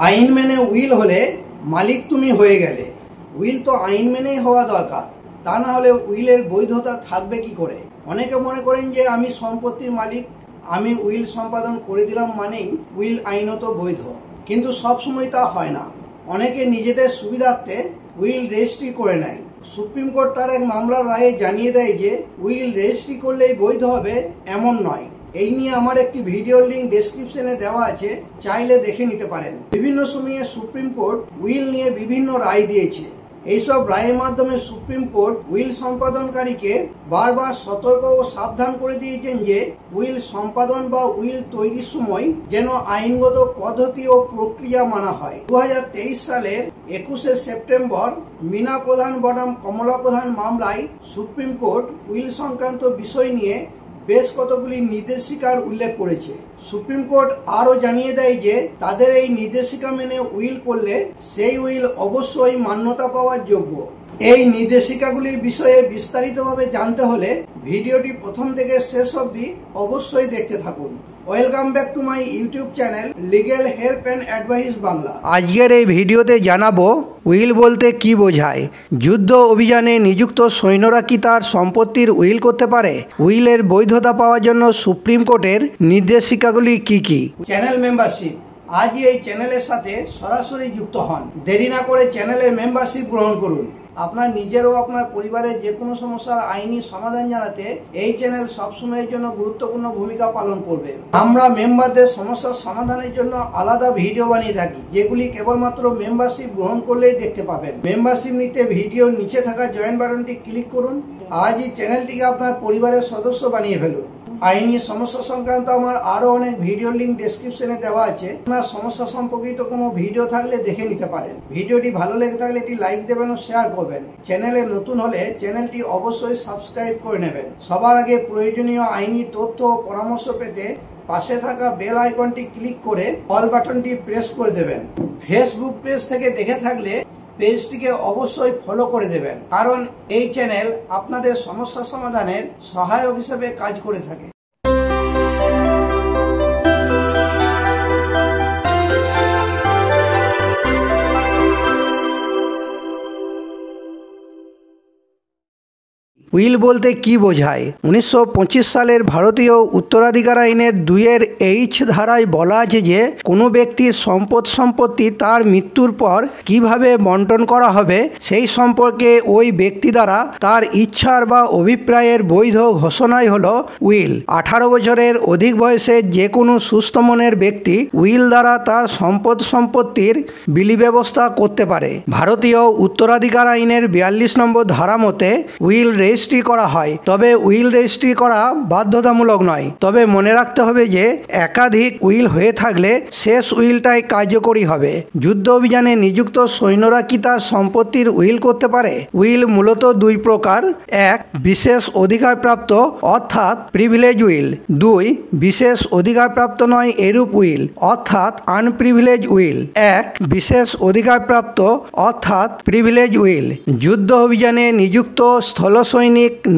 আইন মেনে উইল হলে মালিক তুমি হয়ে গেলে। উইল তো আইন মেনেই হওয়া দরকার, তা না হলে উইলের বৈধতা থাকবে কি করে? অনেকে মনে করেন যে আমি সম্পত্তির মালিক, আমি উইল সম্পাদন করে দিলাম মানেই উইল আইনত বৈধ, কিন্তু সবসময় তা হয় না। অনেকে নিজেদের সুবিধার্থে উইল রেজিস্ট্রি করে নেয়। সুপ্রিম কোর্ট তার এক মামলার রায়ে জানিয়ে দেয় যে উইল রেজিস্ট্রি করলেই বৈধ হবে এমন নয়। এই নিয়ে আমার একটি ভিডিও লিংক ডেসক্রিপশনে দেওয়া আছে, চাইলে দেখে নিতে পারেন। বিভিন্ন সময়ে সুপ্রিম কোর্ট উইল নিয়ে বিভিন্ন রায় দিয়েছে। এইসব রায়ের মাধ্যমে সুপ্রিম কোর্ট উইল সম্পাদনকারীকে বারবার সতর্ক ও সাবধান করে দিয়েছেন যে উইল সম্পাদন বা উইল তৈরির সময় যেন আইনগত পদ্ধতি ও প্রক্রিয়া মানা হয়। 2023 সালের 21শে সেপ্টেম্বর মীনা প্রধান বনাম কমলা প্রধান মামলায় সুপ্রিম কোর্ট উইল সংক্রান্ত বিষয় নিয়ে বেশ কতগুলি নির্দেশিকার উল্লেখ করেছে। সুপ্রিম কোর্ট আরও জানিয়ে দেয় যে তাদের এই নির্দেশিকা মেনে উইল করলে সেই উইল অবশ্যই মান্যতা পাওয়ার যোগ্য। এই নির্দেশিকাগুলির বিষয়ে বিস্তারিতভাবে জানতে হলে ভিডিওটি প্রথম থেকে শেষ অবধি অবশ্যই দেখতে থাকুন। Welcome back to my YouTube channel legal help and advice Bangla. আজকের এই ভিডিওতে জানাবো উইল বলতে কি বোঝায়, যুদ্ধ অভিযানে নিযুক্ত সৈন্যরা কি তার সম্পত্তির উইল করতে পারে, উইলের বৈধতা পাওয়ার জন্য সুপ্রিম কোর্টের নির্দেশিকাগুলি কি কি। চ্যানেল মেম্বারশিপ, আজই এই চ্যানেলের সাথে সরাসরি যুক্ত হন। দেরি না করে চ্যানেলের মেম্বারশিপ গ্রহণ করুন। আপনার নিজের ও আপনার পরিবারের যে কোনো সমস্যার আইনি সমাধান জানাতে এই চ্যানেল সবসময়ের জন্য গুরুত্বপূর্ণ ভূমিকা পালন করবে। আমরা মেম্বারদের সমস্যার সমাধানের জন্য আলাদা ভিডিও বানিয়ে থাকি, যেগুলি কেবলমাত্র মেম্বারশিপ গ্রহণ করলেই দেখতে পাবেন। মেম্বারশিপ নিতে ভিডিওর নিচে থাকা জয়েন বাটনটি ক্লিক করুন। আজই চ্যানেলটিকে আপনার পরিবারের সদস্য বানিয়ে ফেলুন। আইনি সমস্যা সংক্রান্ত আমার আরো অনেক ভিডিও লিংক ডেসক্রিপশনে দেওয়া আছে। আপনার সমস্যা সম্পর্কিত কোনো ভিডিও থাকলে দেখে নিতে পারেন। ভিডিওটি ভালো লেগে থাকলে একটি লাইক দেবেন ও শেয়ার করবেন। চ্যানেলে নতুন হলে চ্যানেলটি অবশ্যই সাবস্ক্রাইব করে নেবেন। সবার আগে প্রয়োজনীয় আইনি তথ্য ও পরামর্শ পেতে পাশে থাকা বেল আইকনটি ক্লিক করে অল বাটনটি প্রেস করে দেবেন। ফেসবুক পেজ থেকে দেখে থাকলে পেজটিকে অবশ্যই ফলো করে দেবেন, কারণ এই চ্যানেল আপনাদের সমস্যা সমাধানের সহায়ক হিসেবে কাজ করে থাকে। উইল বলতে কি বোঝায়? 1925 সালের ভারতীয় উত্তরাধিকার আইনের 2(h) ধারায় বলা আছে যে কোনো ব্যক্তির সম্পত্তি তার মৃত্যুর পর কিভাবে বন্টন করা হবে সেই সম্পর্কে ওই ব্যক্তি দ্বারা তার ইচ্ছার বা অভিপ্রায়ের বৈধ ঘোষণাই হলো উইল। 18 বছরের অধিক বয়সের যে কোনো সুস্থ মনের ব্যক্তি উইল দ্বারা তার সম্পত্তির বিলি ব্যবস্থা করতে পারে। ভারতীয় উত্তরাধিকার আইনের 42 নম্বর ধারা মতে উইল রেজিস্ট্রি করা হয়, তবে উইল রেজিস্ট্রি করা বাধ্যতামূলক নয়। তবে মনে রাখতে হবে যে একাধিক উইল হয়ে থাকলে শেষ উইলটাই কার্যকরী হবে। যুদ্ধ অভিযানে নিযুক্ত সৈন্যরা কি তার সম্পত্তির উইল করতে পারে? উইল মূলত দুই প্রকার: 1. বিশেষ অধিকারপ্রাপ্ত অর্থাৎ প্রিভিলেজ উইল। 2. বিশেষ অধিকারপ্রাপ্ত নয় এরূপ উইল অর্থাৎ আনপ্রিভিলেজ উইল। 1. বিশেষ অধিকারপ্রাপ্ত অর্থাৎ প্রিভিলেজ উইল। যুদ্ধ অভিযানে নিযুক্ত স্থলসৈনিক,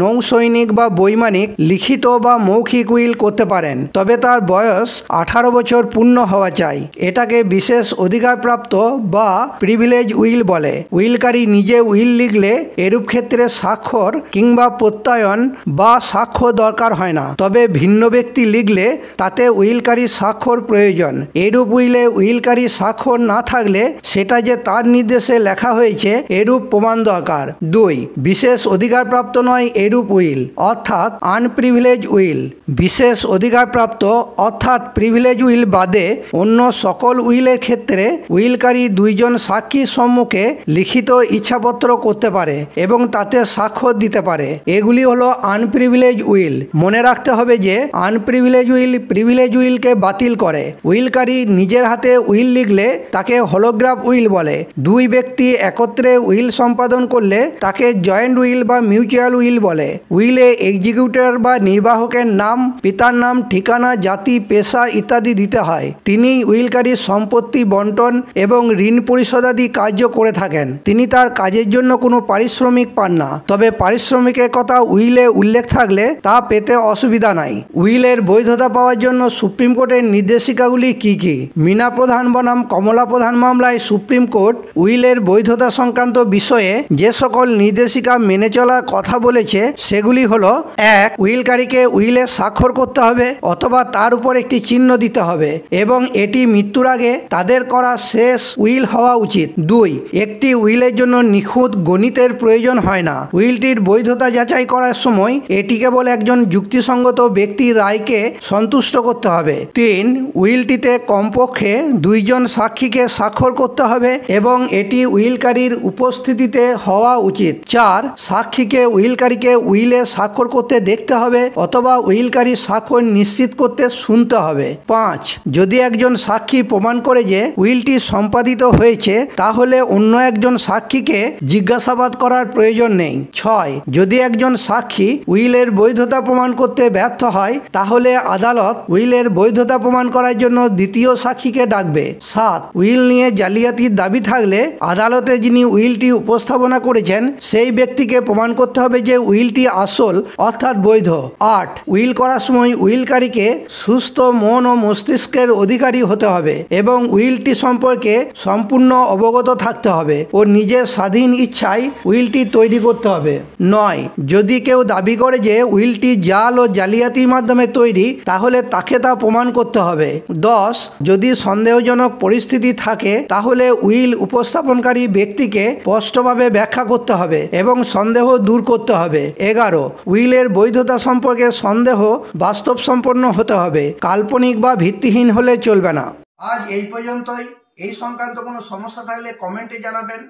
নৌসৈনিক বা বৈমানিক লিখিত বা মৌখিক উইল করতে পারেন, তবে তার বয়স 18 বছর পূর্ণ হওয়া চাই। এটাকে বিশেষ অধিকারপ্রাপ্ত বা প্রিভিলেজ উইল বলে। উইলকারী নিজে উইল লিখলে এরূপ ক্ষেত্রে স্বাক্ষর কিংবা প্রত্যয়ন বা সাক্ষ্য দরকার হয় না, তবে ভিন্ন ব্যক্তি লিখলে তাতে উইলকারী স্বাক্ষর প্রয়োজন। এরূপ উইলে উইলকারী স্বাক্ষর না থাকলে সেটা যে তার নির্দেশে লেখা হয়েছে এরূপ প্রমাণ দরকার। 2. বিশেষ অধিকারপ্রাপ্ত নয় এরূপ উইল অর্থাৎ আনপ্রিভিলেজ উইল। বিশেষ অধিকারপ্রাপ্ত অর্থাৎ প্রিভিলেজ উইল বাদে অন্য সকল উইলের ক্ষেত্রে উইলকারী দুইজন সাক্ষীর সম্মুখে লিখিত ইচ্ছাপত্র করতে পারে এবং তাতে স্বাক্ষর দিতে পারে। এগুলি হলো আনপ্রিভিলেজ উইল। মনে রাখতে হবে যে আনপ্রিভিলেজ উইল প্রিভিলেজ উইলকে বাতিল করে। উইলকারী নিজের হাতে উইল লিখলে তাকে হলোগ্রাফ উইল বলে। দুই ব্যক্তি একত্রে উইল সম্পাদন করলে তাকে জয়েন্ট উইল বা মিউচুয়াল এক্সিকিউটাল উইল বলে। উইলে এক্সিকিউটর বা নির্বাহকের নাম, পিতার নাম, ঠিকানা, জাতি, পেশা ইত্যাদি দিতে হয়। তিনি উইলকারীর সম্পত্তি বন্টন এবং ঋণ পরিশোধাদি কার্য করে থাকেন। তিনি তার কাজের জন্য কোনো পারিশ্রমিক পান না, তবে পারিশ্রমিকের কথা উইলে উল্লেখ থাকলে তা পেতে অসুবিধা নাই। উইলের বৈধতা পাওয়ার জন্য সুপ্রিম কোর্টের নির্দেশিকাগুলি কি কি? মীনা প্রধান বনাম কমলা প্রধান মামলায় সুপ্রিম কোর্ট উইলের বৈধতা সংক্রান্ত বিষয়ে যে সকল নির্দেশিকা মেনে চলার কথা বলেছে সেগুলি হলো: 1. উইলকারীকে উইলে স্বাক্ষর করতে হবে অথবা তার উপর একটি চিহ্ন দিতে হবে এবং এটি মৃত্যুর আগে তাদের করা শেষ উইল হওয়া উচিত। 2. একটি উইলের জন্য নিখুঁত গণিতের প্রয়োজন হয় না। উইলটির বৈধতা যাচাই করার সময় এটি কেবল একজন যুক্তিসঙ্গত ব্যক্তির রায়কে সন্তুষ্ট করতে হবে। 3. উইলটিতে কমপক্ষে 2 জন সাক্ষীকে স্বাক্ষর করতে হবে এবং এটি উইলকারীর উপস্থিতিতে হওয়া উচিত। 4. সাক্ষীকে উইলকারীকে উইলে স্বাক্ষর করতে দেখতে হবে অথবা উইলকারীর স্বাক্ষর নিশ্চিত করতে শুনতে হবে। 5. যদি একজন সাক্ষী প্রমাণ করে যে উইলটি সম্পাদিত হয়েছে তাহলে অন্য একজন সাক্ষীকে জিজ্ঞাসাবাদ করার প্রয়োজন নেই। 6. যদি একজন সাক্ষী উইলের বৈধতা প্রমাণ করতে ব্যর্থ হয় তাহলে আদালত উইলের বৈধতা প্রমাণ করার জন্য দ্বিতীয় সাক্ষীকে ডাকবে। 7. উইল নিয়ে জালিয়াতির দাবি থাকলে আদালতে যিনি উইলটি উপস্থাপনা করেছেন সেই ব্যক্তিকে প্রমাণ করতে হবে যে উইলটি আসল অর্থাৎ বৈধ। 8. উইল করার সময় উইলকারীকে সুস্থ মন ও মস্তিষ্কের অধিকারী হতে হবে এবং উইলটি সম্পর্কে সম্পূর্ণ অবগত থাকতে হবে ও নিজের স্বাধীন ইচ্ছায় উইলটি তৈরি করতে হবে। 9. যদি কেউ দাবি করে যে উইলটি জাল ও জালিয়াতির মাধ্যমে তৈরি তাহলে তাকে তা প্রমাণ করতে হবে। 10. যদি সন্দেহজনক পরিস্থিতি থাকে তাহলে উইল উপস্থাপনকারী ব্যক্তিকে স্পষ্টভাবে ব্যাখ্যা করতে হবে এবং সন্দেহ দূর করতে হবে। 11. উইলের বৈধতা সম্পর্কে সন্দেহ বাস্তবসম্পন্ন হতে হবে, কাল্পনিক বা ভিত্তিহীন হলে চলবে না। আজ এই পর্যন্তই। এই সংক্রান্ত কোনো সমস্যা থাকলে কমেন্টে জানাবেন।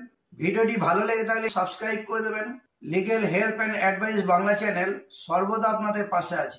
ভিডিওটি ভালো লেগে থাকলে সাবস্ক্রাইব করে দেবেন। Legal help and advice Bangla channel সর্বদা আপনাদের পাশে আছে।